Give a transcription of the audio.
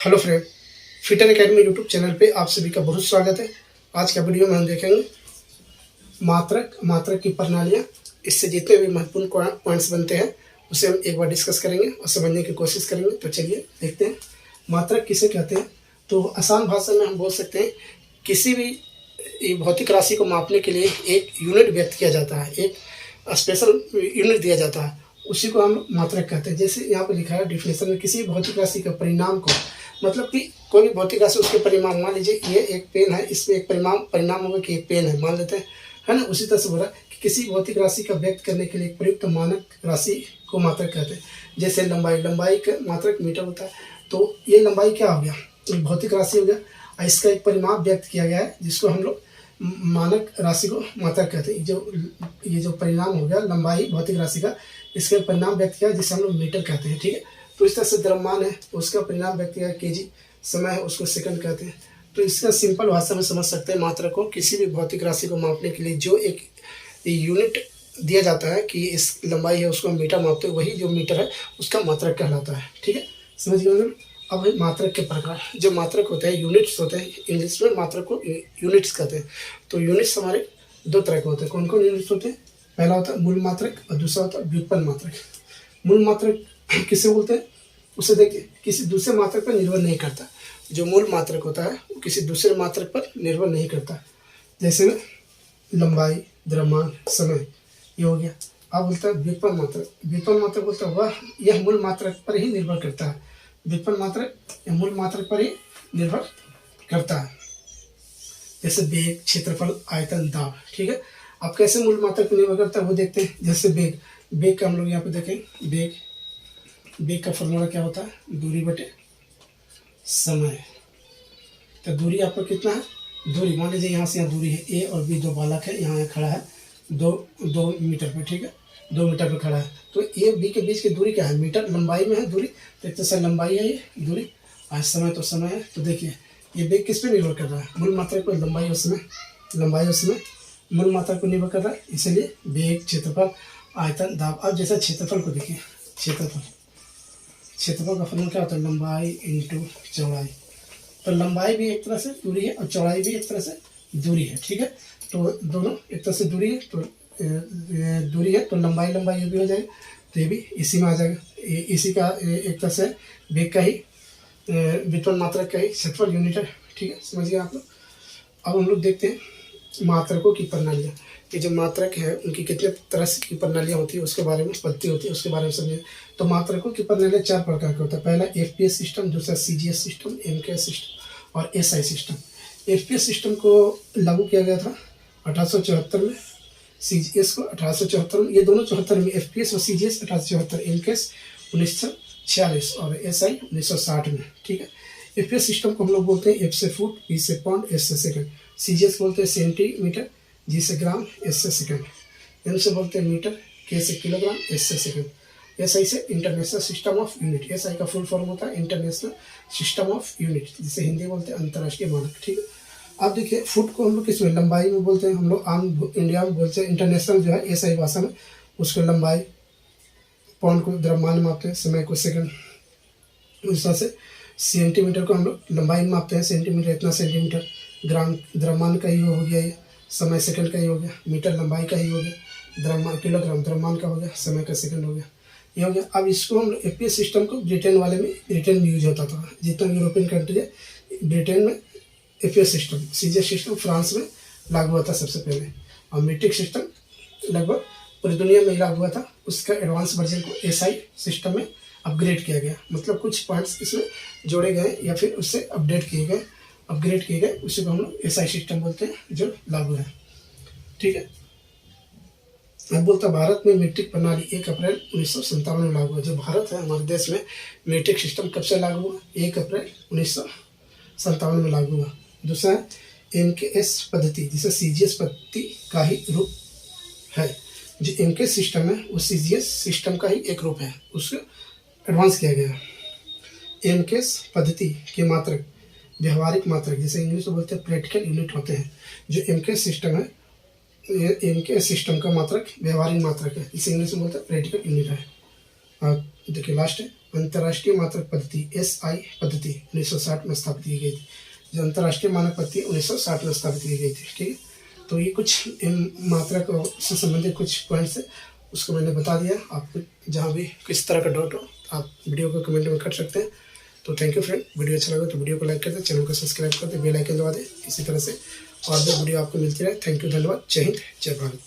Hello friend, fitter academy YouTube channel पे आप सभी का बहुत स्वागत है। आज का वीडियो में हम देखेंगे मात्रक की प्रणालियाँ। इससे जितने भी महत्वपूर्ण पॉइंट्स बनते हैं उसे हम एक बार डिस्कस करेंगे और समझने की कोशिश करेंगे। तो चलिए देखते हैं मात्रक किसे कहते हैं। तो आसान भाषा में हम बोल सकते हैं किसी भी भौतिक राशि को मापने के लिए एक यूनिट व्यक्त किया जाता है, एक स्पेशल यूनिट दिया जाता है, उसी को हम मात्रक कहते हैं। जैसे यहाँ पर लिखा है डिफिनेशन में, किसी भौतिक राशि का परिणाम को, मतलब कि कोई भी भौतिक राशि उसके परिमाण, मान लीजिए ये एक पेन है, इसमें एक परिणाम होगा कि एक पेन है मान लेते हैं, है ना। उसी तरह से बोला कि किसी भौतिक राशि का व्यक्त करने के लिए एक प्रयुक्त मानक राशि को मात्रक कहते हैं। जैसे लंबाई का मात्रक मीटर होता है, तो ये लंबाई क्या हो गया, एक भौतिक राशि हो गया और इसका एक परिमाप व्यक्त किया गया है जिसको हम लोग मानक राशि को मात्रक कहते हैं। ये जो परिणाम हो गया लंबाई भौतिक राशि का, इसका परिणाम व्यक्त किया जिसे हम लोग मीटर कहते हैं, ठीक है। तो इस तरह से द्रव्यमान है, उसका परिणाम व्यक्त किया केजी, समय है उसको सेकंड कहते हैं। तो इसका सिंपल भाषा में समझ सकते हैं मात्रक को किसी भी भौतिक राशि को मापने के लिए जो एक यूनिट दिया जाता है कि इस लंबाई है उसको मीटर मापते हैं, वही जो मीटर है उसका मात्रक कहलाता है, ठीक है। समझ गए। अब मात्रक के प्रकार, जो मात्रक होते हैं यूनिट्स होते हैं, इंग्लिश में मात्रक को यूनिट्स कहते हैं। तो यूनिट्स हमारे दो तरह के होते हैं। कौन कौन यूनिट्स होते हैं? पहला होता है मूल मात्रक और दूसरा होता है व्युत्पन्न मात्रक। मूल मात्रक किसे बोलते हैं? उसे देखिए किसी दूसरे मात्रक पर निर्भर नहीं करता। जो मूल मात्रक होता है वो किसी दूसरे मात्रक पर निर्भर नहीं करता। जैसे में लंबाई, द्रव्यमान, समय, ये हो गया। अब बोलता है व्युत्पन्न मात्रक। व्युत्पन्न मात्रक बोलता है वह, यह मूल मात्रक पर ही निर्भर करता है। व्युत्पन्न मात्रक यह मूल मात्रक पर ही निर्भर करता है। जैसे वेग, क्षेत्रफल, आयतन, दाब, ठीक है। अब कैसे मूल मात्रक पर निर्भर करता है वो देखते हैं। जैसे वेग का हम लोग यहाँ पे देखें, वेग का फॉर्मूला क्या होता है? दूरी बटे समय। तो दूरी आपका कितना है? दूरी मान लीजिए यहाँ से यहाँ दूरी है, ए और बी दो बालक है, यहाँ खड़ा है दो मीटर पे, ठीक है, 2 मीटर पे खड़ा है। तो ए बी के बीच की दूरी क्या है? मीटर। लंबाई में है दूरी, तो एक तरह से लंबाई है ये दूरी, और समय तो समय है। तो देखिए ये वेग किस पे निर्भर कर रहा है? मूल मात्रक पर। लंबाई और समय मूल मात्रक पर निर्भर कर रहा है, इसलिए वेग, क्षेत्रफल, आयतन, दाब। अब जैसे क्षेत्रफल को देखिए, क्षेत्रफल का फॉर्मूला क्या होता है? लंबाई इंटू चौड़ाई। तो लंबाई भी एक तरह से दूरी है और चौड़ाई भी एक तरह से दूरी है, ठीक है। तो दोनों एक तरह से दूरी है, तो दूरी है तो लंबाई ये भी हो जाएगा, तो ये भी इसी में आ जाएगा। इसी का एक तरह से वेग का ही, व्युत्पन्न मात्रक का ही क्षेत्रफल यूनिट है, ठीक है। समझिए आप लोग। अब हम लोग देखते हैं मात्रकों की प्रणालियाँ। ये जो मात्रक है उनकी कितने तरह से की प्रणालियाँ होती है उसके बारे में, पद्धति होती है उसके बारे में समझिए। तो मात्रकों की प्रणालियाँ 4 प्रकार का होता है। पहला एफपीएस सिस्टम, दूसरा सीजीएस सिस्टम, एमकेएस सिस्टम और एसआई सिस्टम। एफपीएस सिस्टम को लागू किया गया था 1874 में, सीजीएस को 1874 में। ये दोनों 74 में, एफपीएस और सीजीएस 1874, एमकेएस 1946 और एसआई 1960 में, ठीक है। एफपीएस सिस्टम को हम लोग बोलते हैं एफ से फुट, पी से पाउंड, एस से सेकंड। सीजीएस बोलते हैं सेंटीमीटर, जी से ग्राम, एस से सेकंड। एम से बोलते हैं मीटर, के से किलोग्राम, एस से सेकंड। एसआई से international system of unit. SI का फुल फॉर्म होता है इंटरनेशनल सिस्टम ऑफ यूनिट, जिसे हिंदी बोलते हैं अंतर्राष्ट्रीय मानक, ठीक है। अब देखिए फुट को हम लोग किस में? लंबाई में बोलते हैं हम लोग, आम इंडिया में बोलते हैं। इंटरनेशनल जो है एसआई भाषा में उसको लंबाई, पाउंड को द्रव्यमान मापते हैं, समय को सेकंड। उस तरह से सेंटीमीटर को हम लोग लंबाई में मापते हैं, सेंटीमीटर इतना सेंटीमीटर। ग्राम द्रव्यमान का ही हो गया ये, समय सेकंड का ही हो गया। मीटर लंबाई का ही हो गया, द्रव्यमान किलोग्राम द्रव्यमान का हो गया, समय का सेकंड हो गया, ये हो गया। अब इसको हम एफपीएस सिस्टम को ब्रिटेन में यूज होता था। जितना यूरोपियन कंट्री है ब्रिटेन में FPS system. CGS system France में लागू हुआ था सबसे पहले, और मीट्रिक सिस्टम लगभग पूरी दुनिया में ही लागू हुआ था। उसका एडवांस वर्जन को एसआई सिस्टम में अपग्रेड किया गया, मतलब कुछ पॉइंट्स इसमें जोड़े गए या फिर उससे अपग्रेड किए गए, उसी को हम लोग एसआई सिस्टम बोलते हैं जो लागू है, ठीक है। अब बोलता भारत में मीट्रिक प्रणाली 1 अप्रैल 1957 में लागू हुआ। जो भारत है हमारे देश में मीट्रिक सिस्टम कब से लागू हुआ? 1 अप्रैल 1957 में लागू हुआ। दूसरा है एमकेएस पद्धति, जिसे सीजीएस पद्धति का ही रूप है। जो एमकेएस सिस्टम है वो सीजीएस सिस्टम का ही एक रूप है, उसको एडवांस किया गया। एमकेएस पद्धति के मात्रक व्यवहारिक मात्रक, जिसे इंग्लिश में बोलते हैं प्रैक्टिकल यूनिट होते हैं। जो एमकेएस सिस्टम है, एमकेएस सिस्टम का मात्रक व्यवहारिक मात्रक है, इसे इंग्लिश में बोलते हैं प्रैक्टिकल यूनिट है। और देखिए लास्ट है अंतर्राष्ट्रीय मात्रक पद्धति SI पद्धति 1960 में स्थापित की गई थी। जो अंतर्राष्ट्रीय मानक पद्धति 1960 में स्थापित की गई थी, ठीक है। तो ये कुछ मात्रक से संबंधित कुछ पॉइंट्स है, उसको मैंने बता दिया। आपको जहाँ भी किस तरह का डाउट हो आप वीडियो को कमेंट में कर सकते हैं। तो थैंक यू फ्रेंड, वीडियो अच्छा लगा तो वीडियो को लाइक कर दें, चैनल को सब्सक्राइब कर दें, बेल आइकन दबा दें। इसी तरह से और भी वीडियो आपको मिलती रहे। थैंक यू, धन्यवाद। जय हिंद, जय भारत।